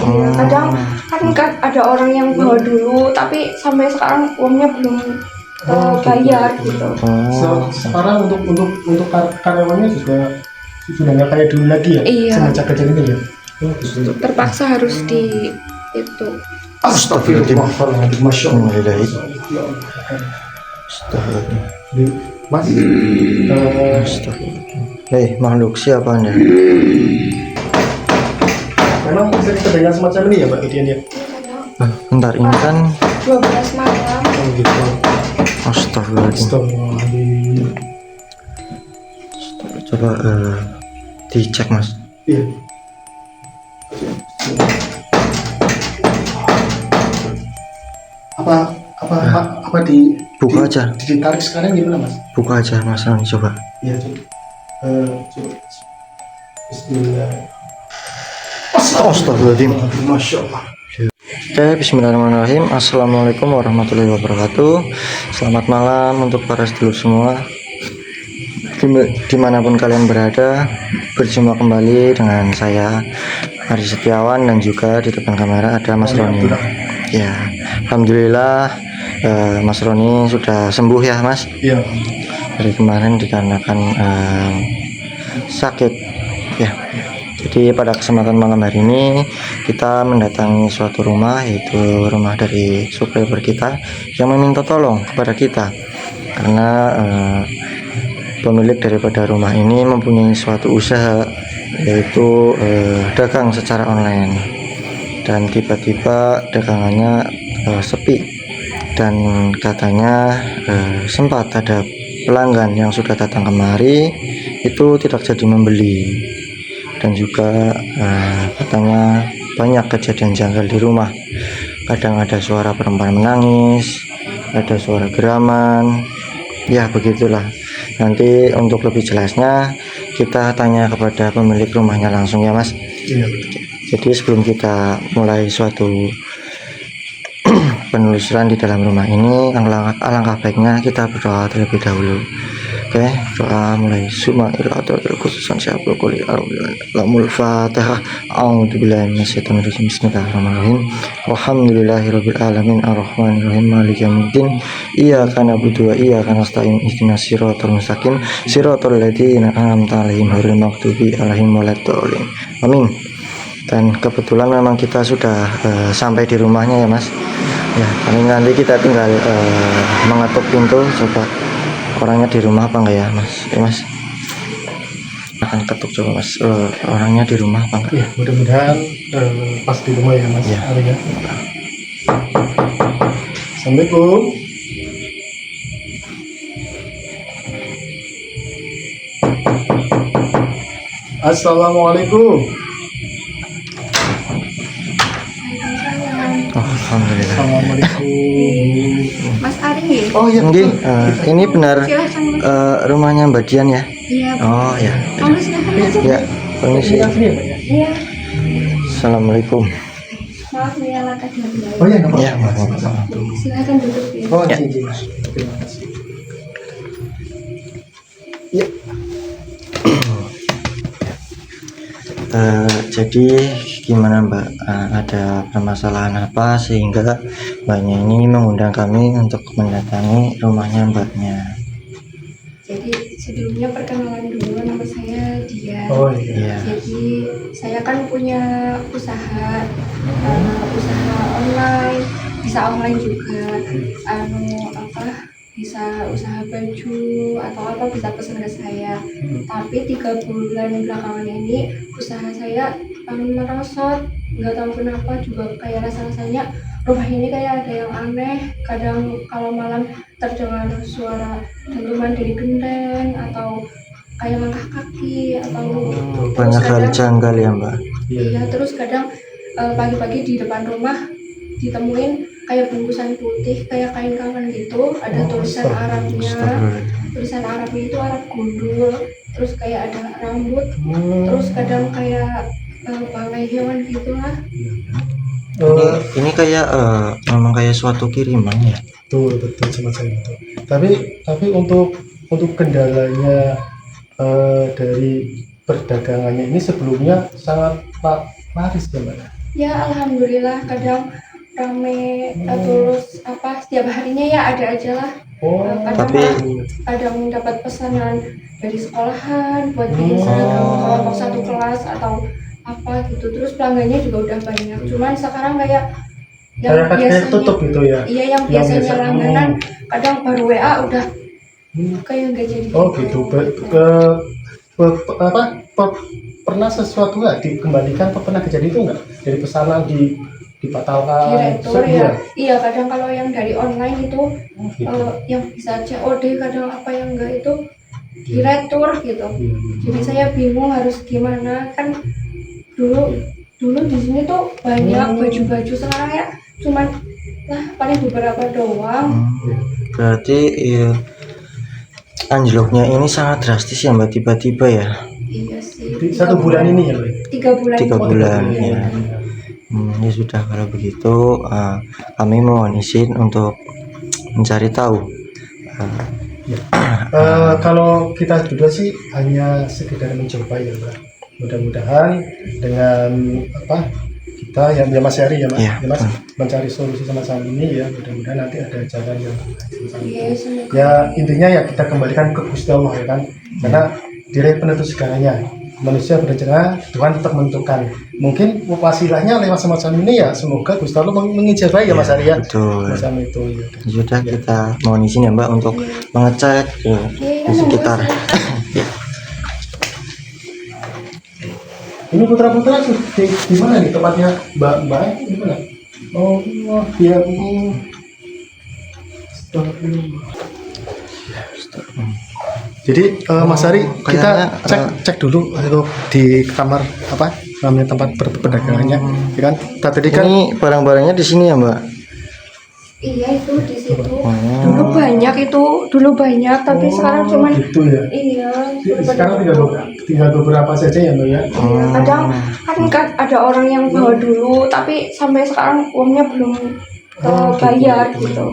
Iya, kadang kan ada orang yang bawa dulu tapi sampai sekarang uangnya belum bayar gitu. Sekarang untuk karyawannya juga sudah nggak kayak dulu lagi ya. Iya. Semenjak kejadian ini ya. Terpaksa harus di itu. Astagfirullahaladzim, masya Allah. Astagfirullah. Mas, Hei, makhluk siapa Anda? memang sering terdengar semacam ini ya Mbak Gideon ya? Bentar, ini kan 12 malam. Oh gitu. Astagfirullahaladzim. Astagfirullahaladzim. Coba dicek Mas. Iya. Apa Buka aja. ditarik sekarang gimana Mas? Buka aja Mas Roni, coba. Iya coba. Coba. Bismillah. Astagfirullahaladzim. Masya Allah. Oke, bismillahirrahmanirrahim. Assalamualaikum warahmatullahi wabarakatuh. Selamat malam untuk para sedulur semua, dimanapun kalian berada. Berjumpa kembali dengan saya Ari Setiawan, dan juga di depan kamera ada Mas Roni. Ya, alhamdulillah Mas Roni sudah sembuh ya Mas. Iya. Dari kemarin dikarenakan sakit ya. Jadi pada kesempatan malam hari ini kita mendatangi suatu rumah, yaitu rumah dari subscriber kita yang meminta tolong kepada kita karena pemilik daripada rumah ini mempunyai suatu usaha, yaitu dagang secara online, dan tiba-tiba dagangannya sepi, dan katanya sempat ada pelanggan yang sudah datang kemari itu tidak jadi membeli, dan juga katanya banyak kejadian janggal di rumah. Kadang ada suara perempuan menangis, ada suara geraman, ya begitulah. Nanti untuk lebih jelasnya kita tanya kepada pemilik rumahnya langsung ya Mas. Iya. Jadi sebelum kita mulai suatu penelusuran di dalam rumah ini, alangkah baiknya kita berdoa terlebih dahulu. Oke, doa mulai. Suma'ilatul khususan syabul quli lamul fatihah. A'udzubillahi minasyaitonir rajim. Bismillahirrahmanirrahim. Alhamdulillahirabbil alamin arrahmanirrahim maliki yaumiddin. Iyyaka na'budu wa iyyaka nasta'in ihdinas siratal mustaqim siratal ladzina an'amta 'alaihim ghairil maghdubi 'alaihim waladdallin. Amin. Dan kebetulan memang kita sudah sampai di rumahnya ya Mas. Ya, nanti kita tinggal mengetuk pintu, coba orangnya di rumah apa enggak ya Mas? Mas akan ketuk coba Mas, orangnya di rumah apa enggak? Iya, mudah-mudahan pas di rumah ya Mas. Iya. Ya. Assalamualaikum. Assalamualaikum. Oh, alhamdulillah. Assalamualaikum. Mas Ari ya? Oh iya. Nggih, ini benar Silahkan Mas. rumahnya Mbak Dian ya? Iya. Oh ya. Kamu silahkan masuk. Ya, permisi. Sini ya Pak ya. Iya. Assalamualaikum. Maaf ya laka dulu. Oh iya nggak Ya, apa-apa. Silahkan duduk ya. Oh Ya. iya. Terima kasih. Ya. Jadi gimana Mbak, ada permasalahan apa sehingga Mbaknya ini mengundang kami untuk mendatangi rumahnya Mbaknya? Jadi sebelumnya perkenalan dulu, nama saya Dia. Oh iya. Iya. Jadi saya kan punya usaha online, bisa online juga, bisa usaha baju atau apa bisa pesan ke saya. Tapi 3 bulan belakangan ini usaha saya merosot, nggak tahu kenapa, juga kayak rasanya rumah ini kayak ada yang aneh. Kadang kalau malam terdengar suara dentuman dari genteng atau kayak langkah kaki atau Banyak hal kadang- janggal ya Mbak. Iya, terus kadang pagi-pagi di depan rumah ditemuin kayak bungkusan putih kayak kain kafan gitu, ada tulisan Arabnya. Tulisan Arabnya itu Arab gundul, terus kayak ada rambut, terus kadang kayak bangkai hewan gitulah. Ini kayak memang kayak suatu kiriman ya. Betul semacam itu. Tapi untuk kendalanya dari perdagangannya ini sebelumnya sangat laris ya Mbak. Ya alhamdulillah kadang rame terus apa setiap harinya ya ada aja lah. Oh, Kadang Tapi- kadang dapat pesanan dari sekolahan buat bikin seragam kelompok satu kelas atau apa gitu. Terus pelanggannya juga udah banyak. Cuman sekarang kayak yang kayak tutup gitu ya. iya yang Yang biasanya biasa- langganan kadang baru WA udah kayak nggak jadi. Oh gitu. Pernah sesuatu nggak dikembalikan? Apa pernah kejadian itu nggak? Dari pesanan dibatalkan? Di retur ya. Iya kadang kalau yang dari online itu Gitu. yang bisa COD kadang apa yang enggak itu di retur gitu. Jadi saya bingung harus gimana kan dulu di sini tuh banyak baju-baju sekarang ya cuman lah paling beberapa doang. Berarti ya, anjloknya ini sangat drastis ya Mbak, tiba-tiba ya. Iya sih. Jadi 1 bulan ini ya, Mbak? 3 bulan. 3 bulan Iya. ya. Ya sudah kalau begitu kami mohon izin untuk mencari tahu. Kalau kita berdua sih hanya sekedar mencoba ya, Mbak. Mudah-mudahan dengan apa kita ya Mas Heri ya, Mas, Iya, ya, Mas betul. mencari solusi sama-sama ini ya. Mudah-mudahan nanti ada jalan yang sama-sama. Iya, semoga. Ya intinya ya kita kembalikan ke Gusti Allah ya kan, karena Dia penentu segalanya. Manusia berencana, Tuhan tetap menentukan. Mungkin wasilahnya lewat semacam ini ya, semoga Gusti Allah mengijabahi ya Mas Arya. Betul. Macam itu ya. Sudah kita mohon izin ya Mbak untuk mengecek di sekitar. Ya. Ini putra-putra di mana nih tempatnya Mbak di mana? Oh, dia Jadi Mas Ari kita cek dulu itu di kamar apa namanya tempat perdagangannya, ya kan? Tadi kan Ini barang-barangnya di sini ya Mbak. Iya itu di situ. Dulu banyak tapi sekarang cuman gitu ya. iya. Sekarang tinggal beberapa saja ya Mbak ya. Iya, kadang kan ada orang yang bawa dulu tapi sampai sekarang uangnya belum kebayar gitu.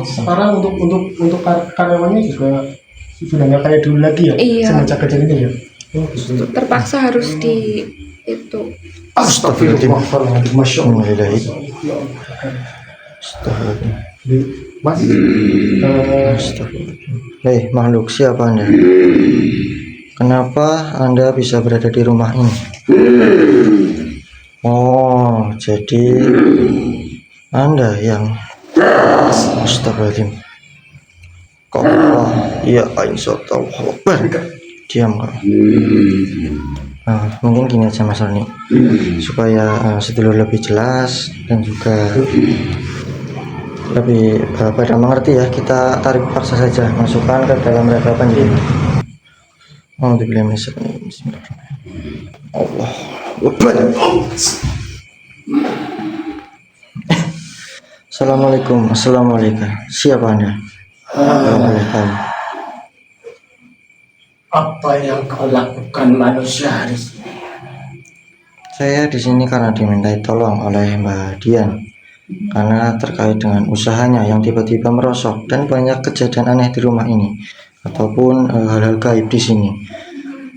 Sekarang untuk karyawannya juga sudah nggak kayak dulu lagi ya. Iya. Semenjak kejadian ini ya. Oh, gitu. Terpaksa harus di itu. Astagfirullahaladzim, Masya Allah. Mas, Makhluk siapa Anda? Kenapa Anda bisa berada di rumah ini? Oh, jadi Anda yang Astagfirullahaladzim. Kok ya Allahu Akbar. Diam kok. Mungkin gini aja Mas Roni, supaya sedulur lebih jelas dan juga lebih pada mengerti ya, kita tarik paksa saja masukkan ke dalam rekapan ini. Bismillahirrahmanirrahim. Allah Akbar. Assalamualaikum. Siapa Anda? Boleh tahu. Apa yang kau lakukan manusia di sini? Saya di sini karena dimintai tolong oleh Mbak Dian karena terkait dengan usahanya yang tiba-tiba merosot dan banyak kejadian aneh di rumah ini ataupun hal-hal gaib di sini.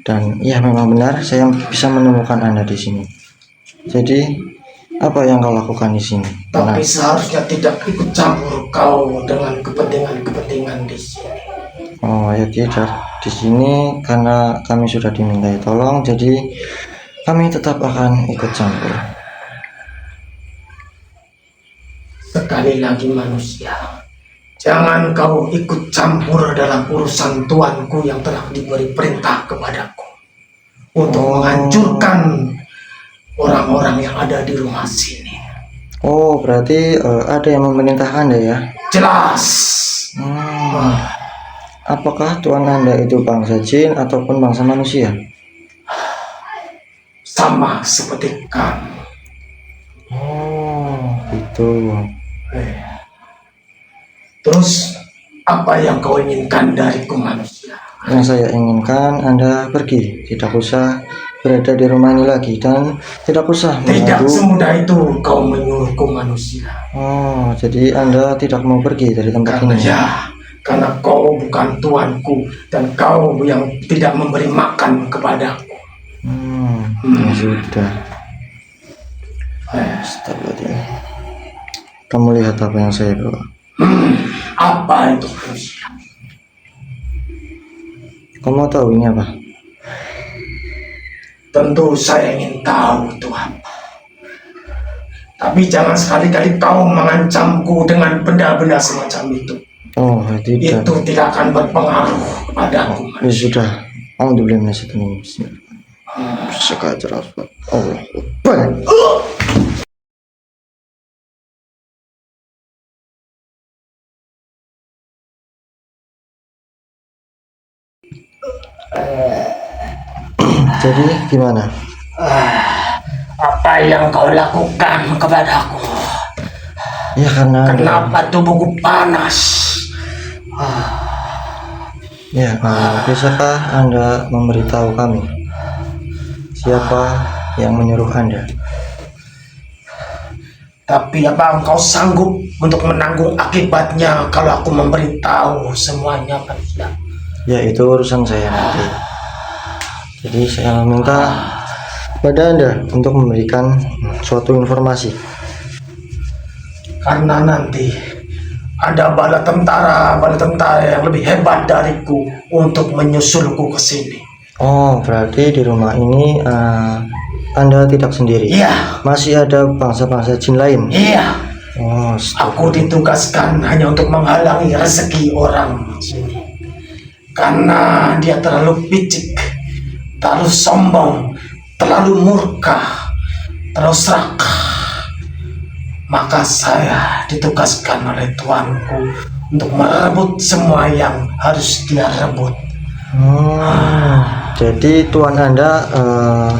Dan ya memang benar saya bisa menemukan Anda di sini. Jadi apa yang kau lakukan di sini? Tapi seharusnya tidak ikut campur kau dengan kepentingan di sini. Oh ya tidak, di sini karena kami sudah dimintai tolong, jadi kami tetap akan ikut campur. Sekali lagi manusia, jangan kau ikut campur dalam urusan tuanku yang telah diberi perintah kepadaku untuk menghancurkan orang-orang yang ada di rumah sini. Oh berarti ada yang memerintah Anda ya? Jelas. Apakah Tuhan Anda itu bangsa jin ataupun bangsa manusia? Sama seperti kamu. Oh gitu. Terus apa yang kau inginkan dariku manusia? Yang saya inginkan Anda pergi, tidak usah berada di rumah ini lagi dan tidak usah Tidak mengganggu. semudah itu kau menyuruhku manusia. Oh jadi Anda tidak mau pergi dari tempat Karena ini? karena kau bukan tuanku dan kau yang tidak memberi makan kepadaku. Ya sudah. Astagfirullahaladzim. Kamu lihat apa yang saya bawa? Apa itu manusia? Kamu tahu ini apa? Tentu saya ingin tahu itu apa. Tapi jangan sekali-kali kau mengancamku dengan benda-benda semacam itu. Oh, tidak. Itu tidak akan berpengaruh kepadaku. Ya sudah. Alhamdulillah minasyaitonir rajim. Sekali terasbat. Allah Akbar. Jadi gimana? Apa yang kau lakukan kepadaku? Ya karena Kenapa tubuhku panas? ya, bisakah Anda memberitahu kami siapa yang menyuruh Anda? Tapi apa engkau sanggup untuk menanggung akibatnya kalau aku memberitahu semuanya pada? Ya itu urusan saya nanti. Jadi saya meminta pada Anda untuk memberikan suatu informasi. Karena nanti ada bala tentara yang lebih hebat dariku untuk menyusulku ke sini. Oh, berarti di rumah ini Anda tidak sendiri? Iya, Masih ada bangsa-bangsa jin lain? iya. Oh, Aku ditugaskan hanya untuk menghalangi rezeki orang sini. Karena dia terlalu picik, terlalu sombong, terlalu murka, terlalu serakah. Maka saya ditugaskan oleh tuanku untuk merebut semua yang harus dia rebut. Jadi tuan Anda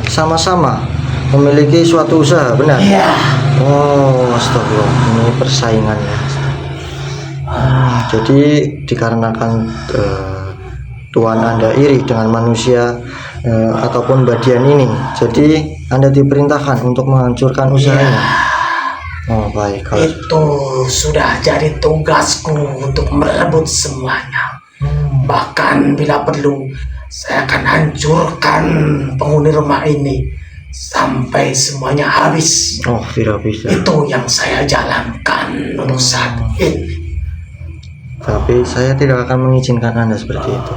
sama-sama memiliki suatu usaha, benar? Iya, Oh, astagfirullah, ini persaingan ya. Jadi dikarenakan tuan Anda iri dengan manusia ataupun badian ini, jadi Anda diperintahkan untuk menghancurkan usahanya. Oh baik, kalau itu sudah jadi tugasku untuk merebut semuanya. Bahkan bila perlu, saya akan hancurkan penghuni rumah ini sampai semuanya habis. oh tidak bisa. Itu yang saya jalankan untuk saat ini. Tapi saya tidak akan mengizinkan Anda seperti itu.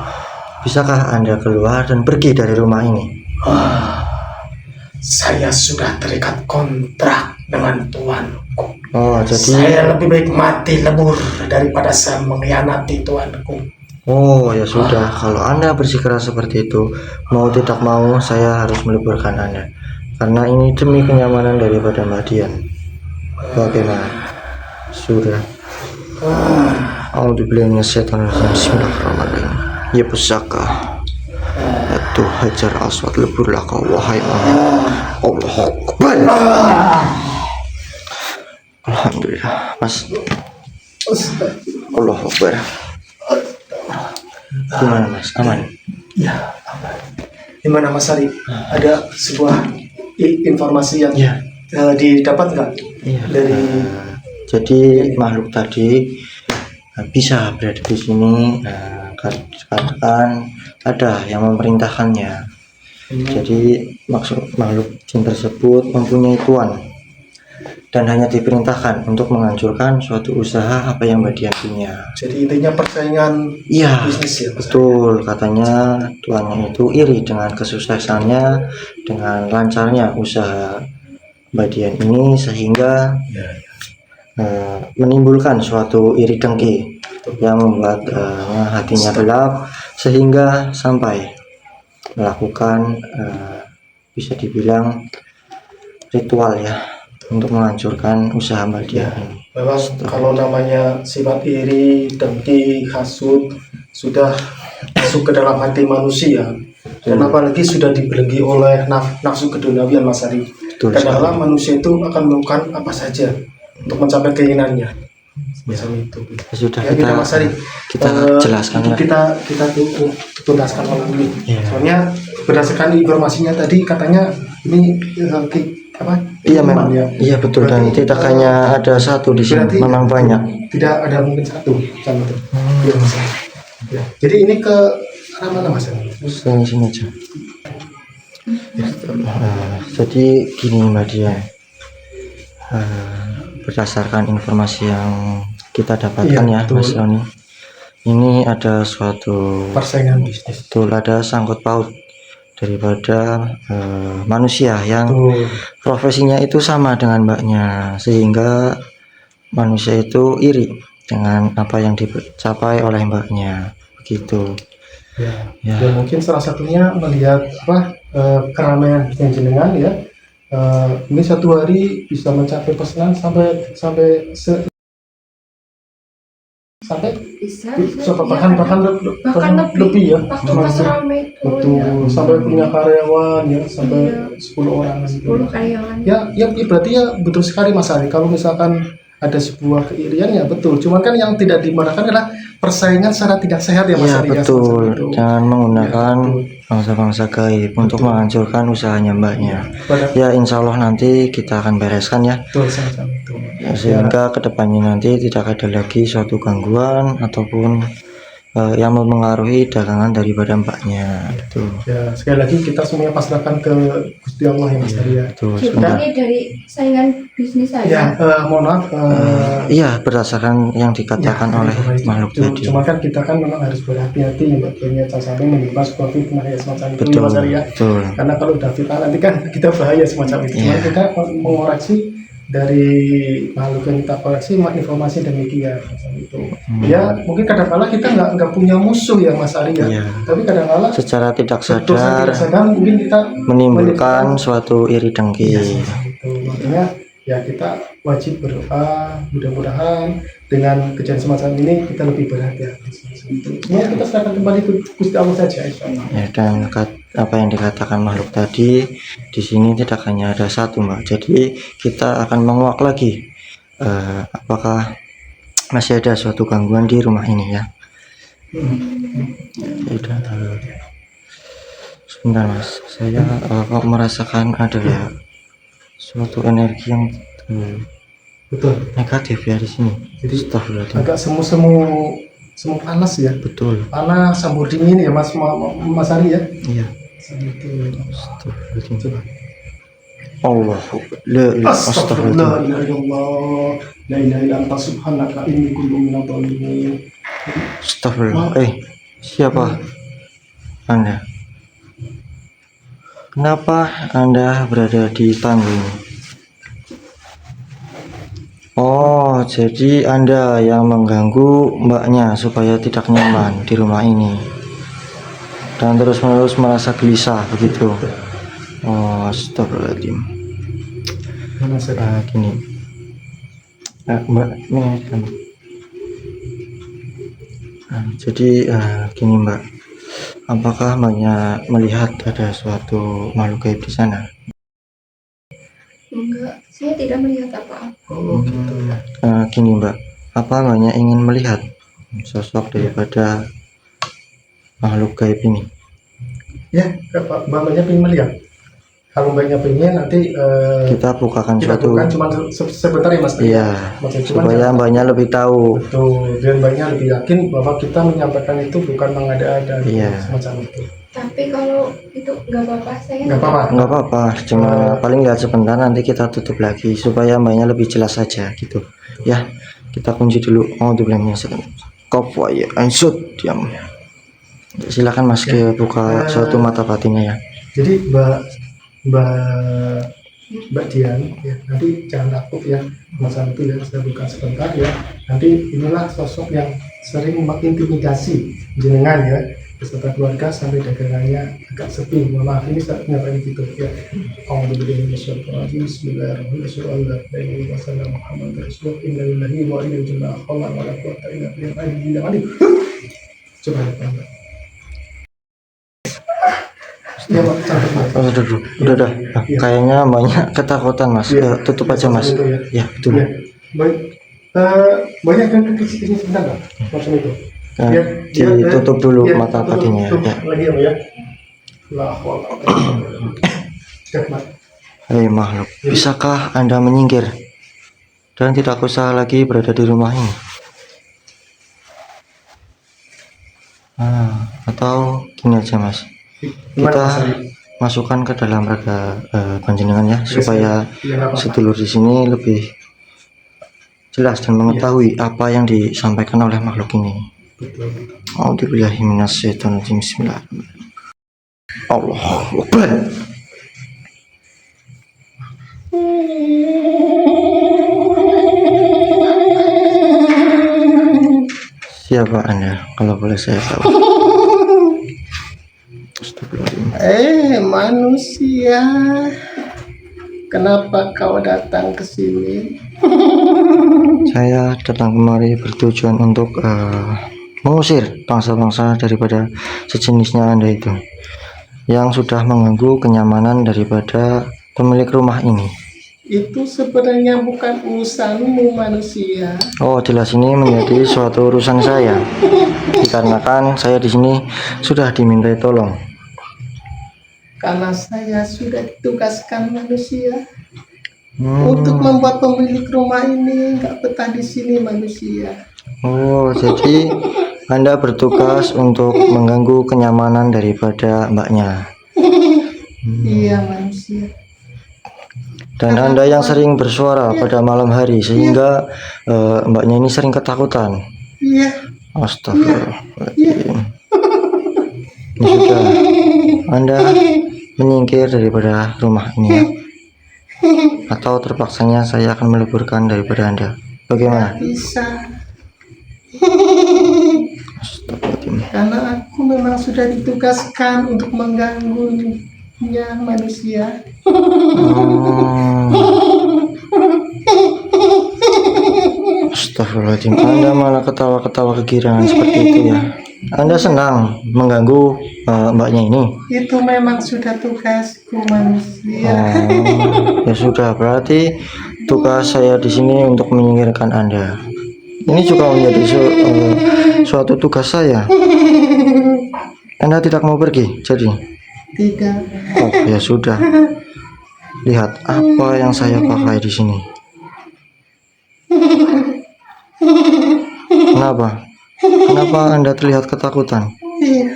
Bisakah Anda keluar dan pergi dari rumah ini? Saya sudah terikat kontrak dengan tuanku. Oh jadi, Saya lebih baik mati lebur daripada saya mengkhianati tuanku. oh ya sudah. Kalau Anda bersikeras seperti itu, mau tidak mau saya harus meliburkan Anda. Karena ini demi kenyamanan daripada Mbak Dian. Bagaimana? Sudah. Alhamdulillah minasyaitonirrajim. Bismillahirrahmanirrahim. Ya pusaka. Itu hajar aswad leburlah kau wahai Muhammad. Allahu Akbar. Alhamdulillah Mas. Allahu Akbar. Gimana Mas? Aman? Ya, aman. Gimana Mas Ari? Ada sebuah informasi yang Ya. didapat nggak Iya. dari Jadi makhluk tadi bisa berada di sini katakan ada yang memerintahkannya. Jadi maksud makhluk jin tersebut mempunyai tuan dan hanya diperintahkan untuk menghancurkan suatu usaha apa yang Mbak Dian punya. Jadi intinya persaingan Iya, bisnis ya Mas Ari? betul. Katanya tuannya itu iri dengan kesuksesannya, dengan lancarnya usaha Mbak Dian ini sehingga menimbulkan suatu iri dengki yang membuat hatinya gelap sehingga sampai melakukan bisa dibilang ritual ya untuk menghancurkan usaha Mbak Dian ini. Memang kalau namanya sifat iri, dengki, hasut sudah masuk ke dalam hati manusia, dan apalagi sudah dibelenggi oleh nafsu keduniawian Mas Ari. Betul Kadang-kadang manusia itu akan melakukan apa saja untuk mencapai keinginannya. Macam itu. Ya sudah, Ya, kita Mas Ari, kita jelaskan itu lah. kita tuntaskan malam ini. Iya. Soalnya berdasarkan informasinya tadi katanya ini apa? Iya memang, ya. iya betul, dan Berarti, tidak hanya ada satu di sini, berarti memang banyak. Tidak ada mungkin satu sama itu. Iya, Mas. Ya. Jadi ini ke arah mana Mas? Sini aja. Jadi gini Mbak Dian, berdasarkan informasi yang kita dapatkan Iya, ya betul. Mas Roni, ini ada suatu Persaingan bisnis. betul ada sangkut paut daripada manusia yang Betul. profesinya itu sama dengan mbaknya, sehingga manusia itu iri dengan apa yang dicapai oleh mbaknya begitu Ya. ya. Ya mungkin salah satunya melihat keramaian yang jenengan ya. Ini satu hari bisa mencapai pesanan sampai Bisa bahkan lebih ya. waktu pas rame itu Betul, ya. sampai punya karyawan ya, sampai Iya. 10 orang. 10 karyawan. Ya berarti ya betul sekali Mas Ari. Kalau misalkan ada sebuah keirian ya betul. Cuman kan yang tidak dimarakan adalah persaingan secara tidak sehat ya Mas Iya Ari. Ya, betul, semacam itu. jangan menggunakan Ya, betul. bangsa-bangsa gaib untuk menghancurkan usahanya mbaknya. Pada- Ya insya Allah nanti kita akan bereskan ya, Betul semacam itu. ya, sehingga kedepannya nanti tidak ada lagi suatu gangguan ataupun yang mempengaruhi dagangan daripada mbaknya. Betul, Ya sekali lagi kita semuanya pasrahkan ke Gusti Allah ya Mas Ari ya. betul. Jadi Sebentar. ini dari saingan bisnis Ya, saya. mohon maaf. Iya berdasarkan yang dikatakan oleh makhluk tadi. Cuma kan kita kan memang harus berhati-hati bagiannya jangan sampai menimpa sebuah fitnah ya semacam itu ya Betul, Mas Ari ya. betul. Karena kalau udah fitnah nanti kan kita bahaya semacam itu. Cuma Iya. kita mengoreksi dari makhluk yang kita koreksi informasi demikian semacam itu. Ya mungkin kadang-kala kita nggak punya musuh ya Mas Ari ya. Iya. Tapi kadang-kala Secara tidak betul sadar tidak sadar mungkin kita menimbulkan suatu iri dengki. Iya, itu makanya ya kita wajib berdoa mudah-mudahan dengan kejadian semacam ini kita lebih berhati-hati semacam itu. Semuanya kita serahkan kembali ke Gusti Allah saja insya Allah. Ya, dan apa yang dikatakan makhluk tadi di sini tidak hanya ada satu mbak, jadi kita akan menguak lagi apakah masih ada suatu gangguan di rumah ini ya. Sudah. Sebentar mas, saya kok merasakan ada ya suatu energi yang Betul. negatif ya di sini. Jadi Astagfirullahaladzim. agak semu panas ya. Betul. Panas campur dingin ya Mas Ari ya. Iya. Itu. Astagfirullahaladzim. Coba. Allah, la ilaha Astagfirullah, astagfirullah. la ilaha illallah, la ilaha illa anta subhanaka inni kuntu minadh dhalimin. Astagfirullah. Siapa Anda? Kenapa Anda berada di panggung? Oh, jadi Anda yang mengganggu mbaknya supaya tidak nyaman di rumah ini dan terus-menerus merasa gelisah begitu. Oh, astagfirullahaladzim. Mana saya? Gini, mbak, ini kan. Jadi gini mbak, apakah mbaknya melihat ada suatu makhluk gaib di sana? Enggak, saya tidak melihat apa-apa. Oh gitu ya. Gini mbak, apa mbaknya ingin melihat sosok daripada makhluk gaib ini? Ya, Mbaknya pengen melihat. Kalau Mbaknya pengen nanti Kita bukakan kita suatu, bukan cuma sebentar ya Mas. iya, Maksudnya cuma supaya mbaknya lebih tahu. betul dan Mbaknya lebih yakin bahwa kita menyampaikan itu bukan mengada-ada Iya. semacam itu. Tapi kalau itu nggak apa-apa, saya Nggak apa-apa. Nggak apa-apa, cuma paling lihat sebentar, nanti kita tutup lagi supaya mbaknya lebih jelas saja gitu. Ya, kita kunci dulu. Oh, dibilangnya kop ya, ansut diam. Silakan Mas ke buka suatu mata batinnya ya. Jadi Mbak Dian ya, nanti jangan takut ya macam itu ya, saya buka sebentar ya. Nanti inilah sosok yang sering mengintimidasi jenengan ya beserta keluarga sampai dagangannya agak sepi. Mohon maaf ini saya menyampaikan gitu ya. Bismillahirrahmanirrahim. Coba ya Pak. Ya, Pak, catat, Pak. Oh, udah. Nah, kayaknya mbaknya ketakutan Mas. Iya. Tutup aja Mas. Itu ya. Ya, betul. Ya, baik. Banyak kan ke sini sebentar Pak, macam itu. Nah, Ya, ditutup dulu ya, mata tutup, batinnya tutup ya. lagi ya Pak ya. La hawla wala quwwata illa billah. Cek, Pak. Hei makhluk, bisakah Anda menyingkir dan tidak usah lagi berada di rumah ini? Atau gini aja Mas, Gimana, kita Mas Ari? masukkan ke dalam raga panjenengan ya, supaya Ya, nggak apa-apa. sedulur di sini lebih jelas dan mengetahui apa yang disampaikan oleh makhluk ini. Betul. A'udzubillahi minasyaitonirrajim. Bismillahirrahmanirrahim. Allahu Akbar. Siapa Anda kalau boleh saya tahu? Astagfirullahaladzim. Manusia, kenapa kau datang ke sini? Saya datang kemari bertujuan untuk mengusir bangsa-bangsa daripada sejenisnya Anda itu yang sudah mengganggu kenyamanan daripada pemilik rumah ini. Itu sebenarnya bukan urusanmu, manusia. Oh, jelas ini menjadi suatu urusan saya. Dikarenakan saya di sini sudah dimintai tolong. Karena saya sudah ditugaskan manusia untuk membuat pemilik rumah ini nggak betah di sini, manusia. Oh, jadi Anda bertugas untuk mengganggu kenyamanan daripada mbaknya. Iya, manusia. Dan Anda yang sering bersuara pada malam hari sehingga mbaknya ini sering ketakutan. Iya. Astagfirullahaladzim. Ini sudah Anda menyingkir daripada rumah ini ya? Atau terpaksanya saya akan meleburkan daripada Anda. Bagaimana? Bisa. Astagfirullahaladzim. Karena aku memang sudah ditugaskan untuk mengganggunya, manusia. Astagfirullahaladzim. Anda malah ketawa-ketawa kegirangan seperti itu ya. Anda senang mengganggu mbaknya ini. Itu memang sudah tugasku, manusia. Ya sudah, berarti tugas saya di sini untuk menyingkirkan Anda. Ini juga menjadi suatu tugas saya. Anda tidak mau pergi, jadi? Tidak. Oh, ya sudah. Lihat apa yang saya pakai di sini. Kenapa? Kenapa Anda terlihat ketakutan? Iya.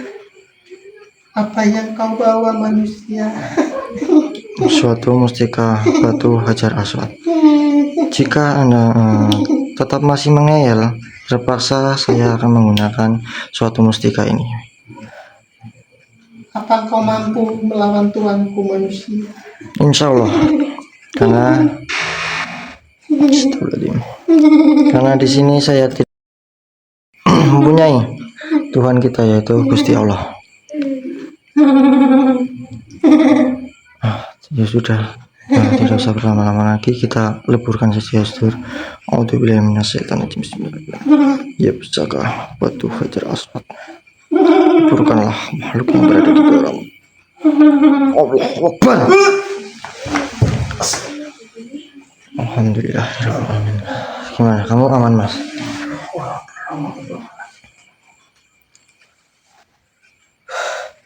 Apa yang kau bawa, manusia? Suatu mustika batu hajar aswad. Jika Anda tetap masih mengeyel, terpaksa saya akan menggunakan suatu mustika ini. Apa kau mampu melawan tuanku, manusia? Insya Allah. Karena di sini saya tidak mempunyai Tuhan kita, yaitu Gusti Allah. Ya sudah, tidak usah berlama-lama lagi, kita leburkan saja Saudara. A'udzubillahi minasyaitonirrajim. Bismillahirrahmanirrahim. Ya pusaka batu hajar aswad, leburkanlah makhluk yang berada di dalam. Allahu Akbar. Alhamdulillah. Gimana, kamu aman, Mas?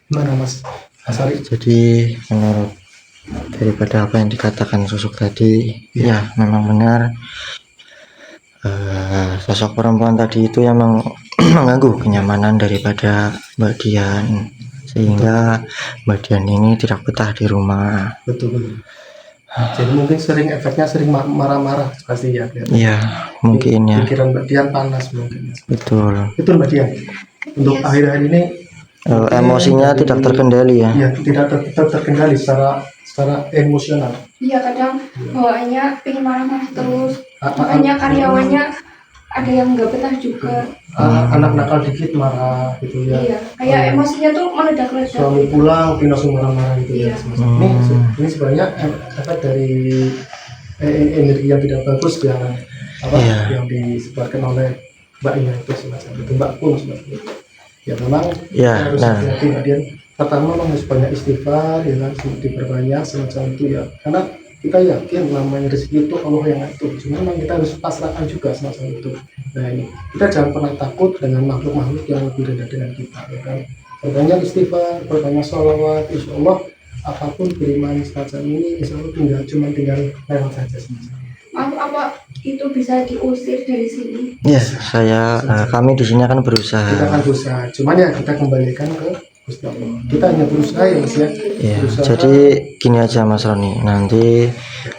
Mana Mas Asari? Jadi menurut daripada apa yang dikatakan sosok tadi, ya memang benar. Sosok perempuan tadi itu yang mengganggu kenyamanan daripada Mbak Dian, sehingga Mbak Dian ini tidak betah di rumah. Betul. Jadi mungkin efeknya sering marah-marah pasti ya. Iya, mungkin ya. Pikiran Mbak Dian panas mungkin. Betul. Betul Mbak Dian. Untuk akhir-akhir ini Emosinya tidak terkendali ya. Iya, tidak terkendali secara emosional. Iya, kadang bawaannya pengen marah-marah terus. Makanya karyawannya ada yang nggak betah juga. Anak nakal dikit marah gitu ya. Iya, kayak emosinya tuh meledak-ledak. Suami pulang langsung marah-marah gitu ya. Iya. Ini sebenarnya efek dari energi yang tidak bagus yang disebarkan oleh mbaknya itu semacam itu, mbak pun semacam itu. Ya memang harus hati-hati Mbak Dian. Pertama memang harus banyak istighfar, ya kan, diperbanyak semacam itu ya. Karena kita yakin namanya rezeki itu Allah yang ngatur. Cuma memang kita harus pasrahkan juga semacam itu. Nah ini kita jangan pernah takut dengan makhluk-makhluk yang lebih rendah dengan kita, ya kan. Perbanyak istighfar, perbanyak sholawat, insya Allah apapun beriman semacam ini, insya Allah tinggal lewat saja semacam. Apa itu bisa diusir dari sini? Ya, kami di sini akan berusaha. Kita akan berusaha. Cuman ya kita kembalikan ke Gusti Allah. Kita hanya berusaha ya Mas ya. Ya, Berusaha. jadi gini aja Mas Roni, nanti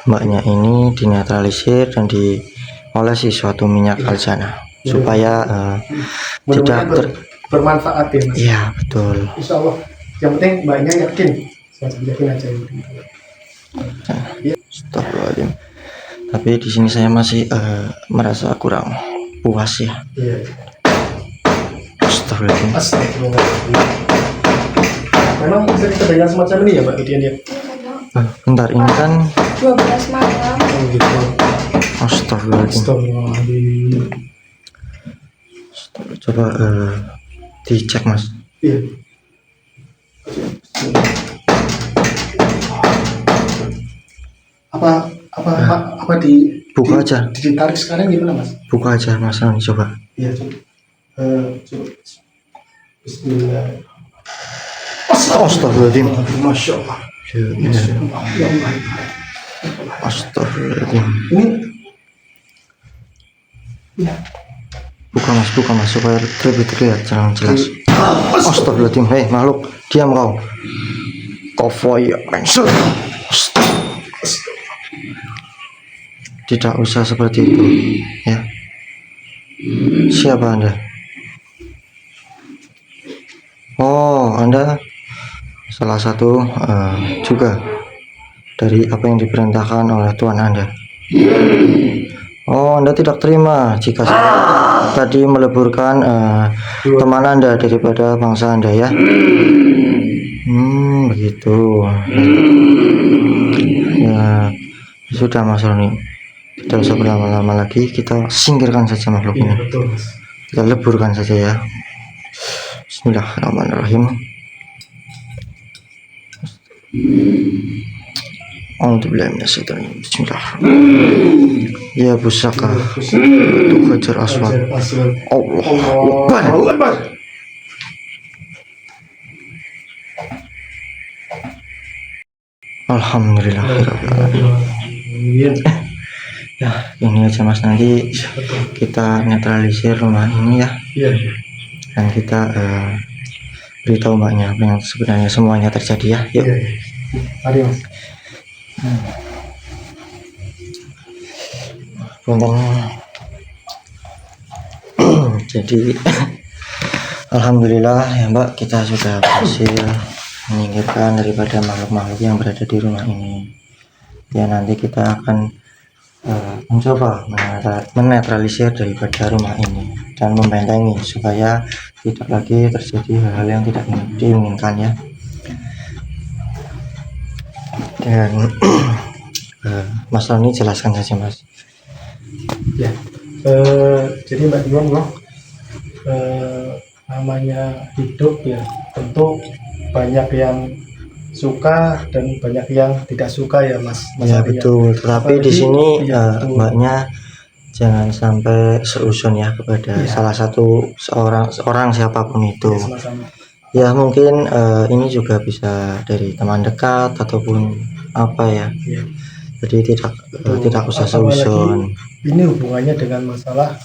mbaknya ini dinetralisir dan diolesi suatu minyak aljana supaya tidak Mudah-mudahan bermanfaat ya Mas. Iya betul. Insya Allah. Yang penting mbaknya yakin. Semacam yakin aja. Astagfirullahaladzim. Tapi di sini saya masih merasa kurang puas ya. Iya. Astagfirullahaladzim. Astagfirullahaladzim. Memang bisa dikerjakan semacam ini ya Mbak Gideon ya? Bentar, ini kan 12 malam. Oh gitu. astagfirullahaladzim. Astagfirullahaladzim. Coba dicek Mas. Iya. Apa Buka aja. ditarik sekarang gimana Mas? Buka aja Mas Roni, coba. Iya coba. Coba. Bismillah. Astagfirullahaladzim. Masya Allah. Ya, Masya Allah. Ya Allah. Astagfirullahaladzim. Ini. Ya. Buka mas supaya lebih terlihat jangan jelas. Astagfirullahaladzim. Hei makhluk, diam kau. Kofoy pensil. Tidak usah seperti itu ya. Siapa Anda? Oh, Anda salah satu juga dari apa yang diperintahkan oleh Tuhan Anda. Oh, Anda tidak terima jika saya tadi meleburkan teman Anda daripada bangsa Anda ya. Begitu. Ya, sudah Mas Roni. Tidak usah berlama-lama lagi, kita singkirkan saja makhluk Iya ini. betul Mas. Kita leburkan saja ya. Bismillahirrahmanirrahim. Bismillahirrahmanirrahim. Ya pusaka Batu Hajar Aswad. Allahu Akbar. Alhamdulillahirrahmanirrahim. Ya ini aja Mas, nanti kita netralisir rumah ini ya. Iya. Dan kita beritahu mbaknya apa yang sebenarnya semuanya terjadi ya. Yuk. Iya. Mari Mas. Jadi alhamdulillah ya Mbak, kita sudah berhasil menyingkirkan daripada makhluk-makhluk yang berada di rumah ini. Ya nanti kita akan mencoba menetralisir daripada rumah ini dan membentengi supaya tidak lagi terjadi hal-hal yang tidak diinginkan ya. Dan Mas Roni jelaskan saja Mas. Ya. Jadi Mbak Dion loh, namanya hidup ya tentu banyak yang suka dan banyak yang tidak suka ya Mas. Ya betul. Tapi di sini ya, betul. mbaknya jangan sampai seuson ya kepada salah satu seorang siapapun itu. Ya, sama-sama. Ya mungkin ini juga bisa dari teman dekat ataupun apa ya. Ya. Jadi tidak usah seuson. Ini hubungannya dengan masalah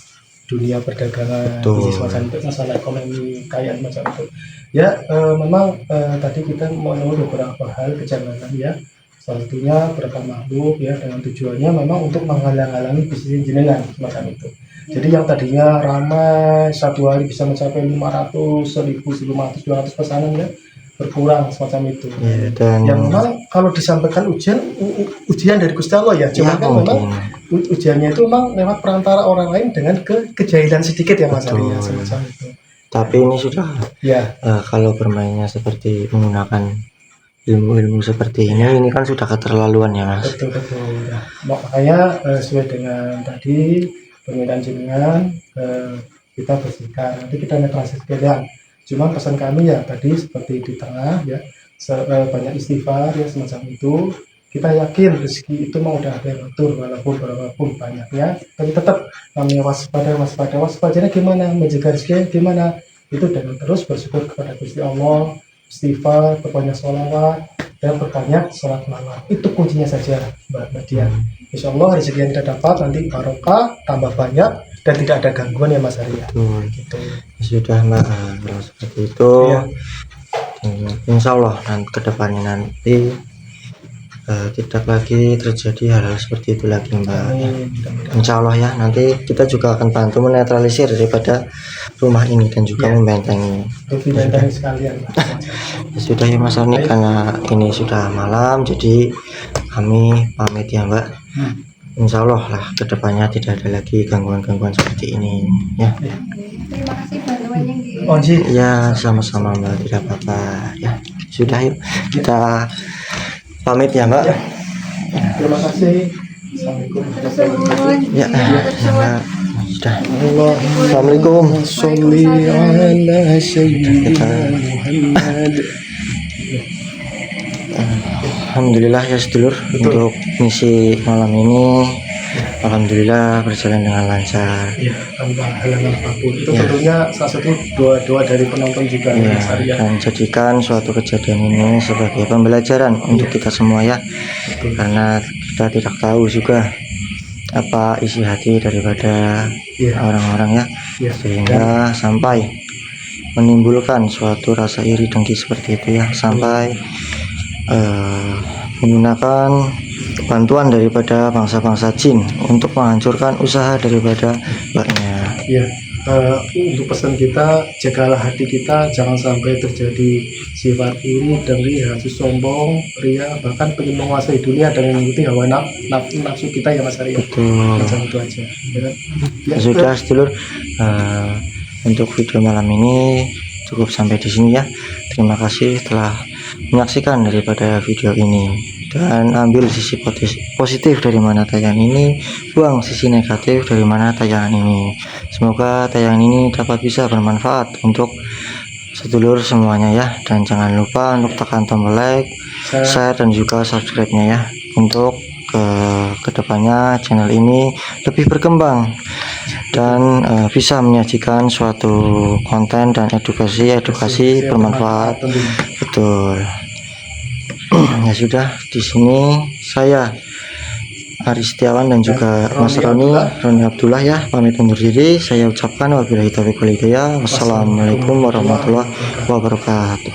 dunia perdagangan, bisnis macam itu, masalah ekonomi kaya macam itu. Ya memang tadi kita menurut beberapa hal kejanggalan ya. Salah satunya beberapa makhluk ya dengan tujuannya memang untuk menghalang-halangi bisnis jenengan semacam itu. Jadi yang tadinya ramai satu hari bisa mencapai 500, 1000, 1500, 200 pesanan ya berkurang semacam itu. Ya, dan yang memang kalau disampaikan ujian dari Gusti Allah ya, cuma kan memang ujiannya itu memang lewat perantara orang lain dengan kejahilan sedikit ya Mas Ari ya, semacam itu. Tapi ini sudah ya kalau bermainnya seperti menggunakan ilmu-ilmu seperti ini kan sudah keterlaluan ya Mas. Betul. Nah, makanya sesuai dengan tadi permintaan jenengan kita bersihkan, nanti kita netralisir sekalian. Cuma pesan kami ya tadi seperti di tengah ya banyak istighfar ya semacam itu. Kita yakin rezeki itu mau udah ada yang atur walaupun berapapun banyaknya, tapi tetap namanya waspadanya gimana, menjaga rezeki gimana, itu dengan terus bersyukur kepada Gusti Allah, istighfar, berbanyak sholawat dan berbanyak sholat malam. Itu kuncinya saja Mbak Dian. Insya Allah rezeki yang kita dapat nanti barokah, tambah banyak dan tidak ada gangguan ya Mas Arya. Betul. Gitu. Sudah Mbak, kalau seperti itu ya. Insya Allah nanti kedepannya nanti tidak lagi terjadi hal-hal seperti itu lagi Mbak. Insya Allah ya, nanti kita juga akan bantu menetralisir daripada rumah ini dan juga membentengi. Dokumentasi sekalian. Ya sudah ya Mas Ani, karena ini sudah malam jadi kami pamit ya Mbak. Insya Allah lah kedepannya tidak ada lagi gangguan-gangguan seperti ini ya. Terima kasih bantuannya Nggih. Oh Ji, Ya sama-sama Mbak, tidak apa-apa ya. Sudah yuk kita pamit ya Mbak. terima kasih. Assalamualaikum. Tersuwun. Ya, Tersuwun. sudah. Assalamualaikum. Sholli ala sayyidina Muhammad. Alhamdulillah ya sedulur, untuk misi malam ini alhamdulillah berjalan dengan lancar. Ya, tanpa halangan apapun. Itu Ya. tentunya salah satu doa-doa dari penonton juga Ya, Mas Arya. dan jadikan suatu kejadian ini sebagai pembelajaran untuk kita semua ya, karena kita tidak tahu juga apa isi hati daripada Ya. orang-orang ya, Ya. sehingga sampai menimbulkan suatu rasa iri dengki seperti itu ya, sampai menggunakan bantuan daripada bangsa-bangsa jin untuk menghancurkan usaha daripada mbaknya. Ya, untuk pesan kita, jagalah hati kita, jangan sampai terjadi sifat iri, dengki, hasut, sombong, ria, bahkan ingin menguasai dunia dan mengikuti hawa nafsu kita ya Mas Arya. Betul. Macam itu aja. Ya, kan? Ya, Sudah sedulur, untuk video malam ini cukup sampai di sini ya. Terima kasih telah menyaksikan daripada video ini, dan ambil sisi positif dari mana tayangan ini, buang sisi negatif dari mana tayangan ini. Semoga tayangan ini dapat bisa bermanfaat untuk sedulur semuanya ya, dan jangan lupa untuk tekan tombol like, share dan juga subscribe-nya ya, untuk kedepannya channel ini lebih berkembang dan bisa menyajikan suatu konten dan edukasi bermanfaat. Betul. Ya sudah, di sini saya Ari Setiawan dan juga Mas Roni Abdullah ya pamit undur diri. Saya ucapkan wabillahi taufiq wal hidayah. Wassalamualaikum warahmatullahi wabarakatuh.